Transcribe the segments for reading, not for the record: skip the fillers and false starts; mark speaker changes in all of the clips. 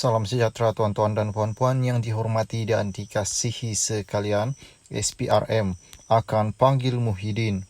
Speaker 1: Salam sejahtera tuan-tuan dan puan-puan yang dihormati dan dikasihi sekalian. SPRM akan panggil Muhyiddin.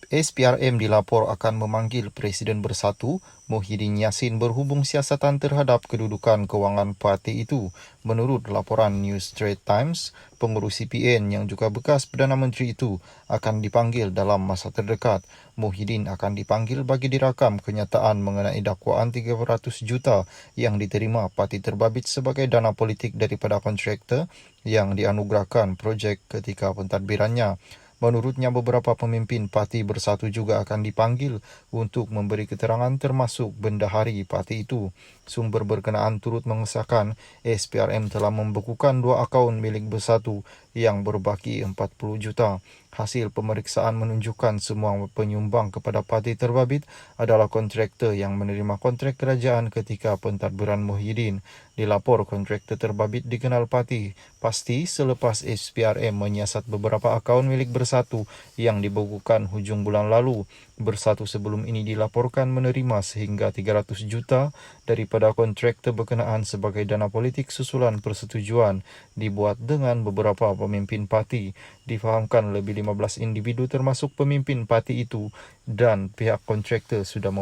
Speaker 1: SPRM dilapor akan memanggil Presiden Bersatu Muhyiddin Yassin berhubung siasatan terhadap kedudukan kewangan parti itu. Menurut laporan News Straits Times, pengurus CPN yang juga bekas Perdana Menteri itu akan dipanggil dalam masa terdekat. Muhyiddin akan dipanggil bagi dirakam kenyataan mengenai dakwaan 300 juta yang diterima parti terbabit sebagai dana politik daripada kontraktor yang dianugerahkan projek ketika pentadbirannya. Menurutnya, beberapa pemimpin parti Bersatu juga akan dipanggil untuk memberi keterangan termasuk bendahari parti itu. Sumber berkenaan turut mengesahkan SPRM telah membekukan 2 akaun milik Bersatu yang berbaki 40 juta. Hasil pemeriksaan menunjukkan semua penyumbang kepada parti terbabit adalah kontraktor yang menerima kontrak kerajaan ketika pentadbiran Muhyiddin. Dilapor kontraktor terbabit dikenal parti pasti selepas SPRM menyiasat beberapa akaun milik Bersatu yang dibekukan hujung bulan lalu. Bersatu sebelum ini dilaporkan menerima sehingga 300 juta daripada kontraktor berkenaan sebagai dana politik susulan persetujuan dibuat dengan beberapa pemimpin parti. Difahamkan lebih 15 individu termasuk pemimpin parti itu dan pihak kontraktor sudah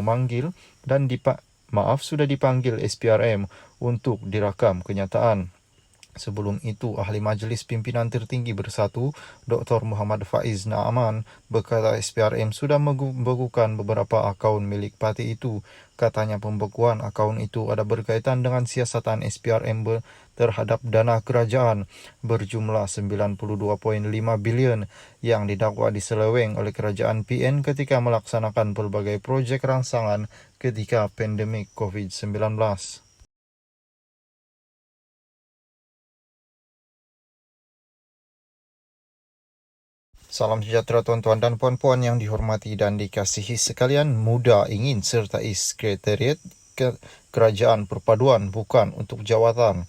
Speaker 1: sudah dipanggil SPRM untuk dirakam kenyataan. Sebelum itu, Ahli Majlis Pimpinan Tertinggi Bersatu, Dr. Muhammad Faiz Naaman, berkata SPRM sudah membekukan beberapa akaun milik parti itu. Katanya pembekuan akaun itu ada berkaitan dengan siasatan SPRM terhadap dana kerajaan berjumlah 92.5 bilion yang didakwa diseleweng oleh kerajaan PN ketika melaksanakan pelbagai projek rangsangan ketika pandemik COVID-19. Salam sejahtera tuan-tuan dan puan-puan yang dihormati dan dikasihi sekalian. Muda ingin sertai Sekretariat Kerajaan Perpaduan bukan untuk jawatan.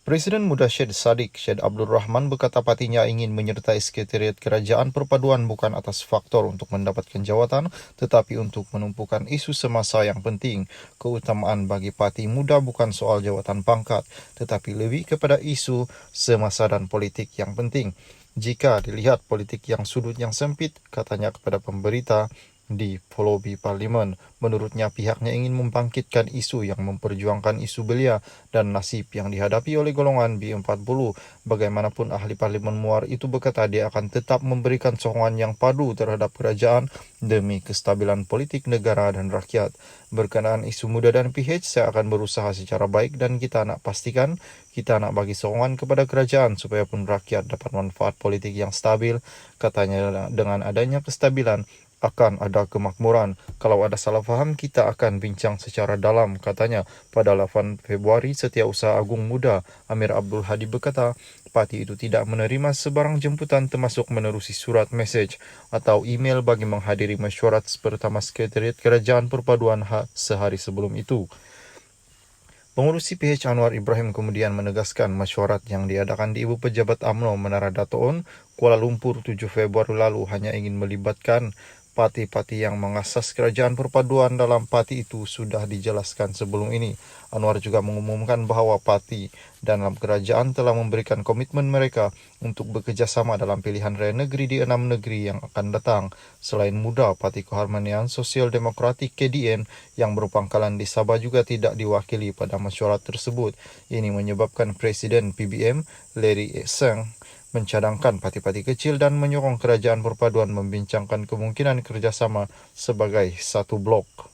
Speaker 1: Presiden Muda Syed Saddiq Syed Abdul Rahman berkata partinya ingin menyertai Sekretariat Kerajaan Perpaduan bukan atas faktor untuk mendapatkan jawatan, tetapi untuk menumpukan isu semasa yang penting. Keutamaan bagi parti muda bukan soal jawatan pangkat, tetapi lebih kepada isu semasa dan politik yang penting. Jika dilihat politik yang sudut yang sempit, katanya kepada pemberita di Polobi Parlimen, menurutnya pihaknya ingin membangkitkan isu yang memperjuangkan isu belia dan nasib yang dihadapi oleh golongan B40. Bagaimanapun ahli Parlimen Muar itu berkata dia akan tetap memberikan sokongan yang padu terhadap kerajaan demi kestabilan politik negara dan rakyat. Berkenaan isu muda dan PH, saya akan berusaha secara baik dan kita nak pastikan kita nak bagi sokongan kepada kerajaan supaya pun rakyat dapat manfaat politik yang stabil. Katanya dengan adanya kestabilan akan ada kemakmuran. Kalau ada salah faham, kita akan bincang secara dalam, katanya. Pada 8 Februari, Setiausaha Agung Muda Amir Abdul Hadi berkata, parti itu tidak menerima sebarang jemputan termasuk menerusi surat mesej atau email bagi menghadiri mesyuarat pertama Sekretariat Kerajaan Perpaduan sehari sebelum itu. Pengurus CPH Anwar Ibrahim kemudian menegaskan mesyuarat yang diadakan di Ibu Pejabat UMNO Menara Dato' Kuala Lumpur 7 Februari lalu hanya ingin melibatkan parti-parti yang mengasas kerajaan perpaduan. Dalam parti itu sudah dijelaskan sebelum ini. Anwar juga mengumumkan bahawa parti dalam kerajaan telah memberikan komitmen mereka untuk bekerjasama dalam pilihan raya negeri di 6 negeri yang akan datang. Selain muda, Parti Keharmonian Sosial Demokratik KDN yang berpangkalan di Sabah juga tidak diwakili pada mesyuarat tersebut. Ini menyebabkan Presiden PBM Larry Seng mencadangkan parti-parti kecil dan menyorong kerajaan perpaduan membincangkan kemungkinan kerjasama sebagai satu blok.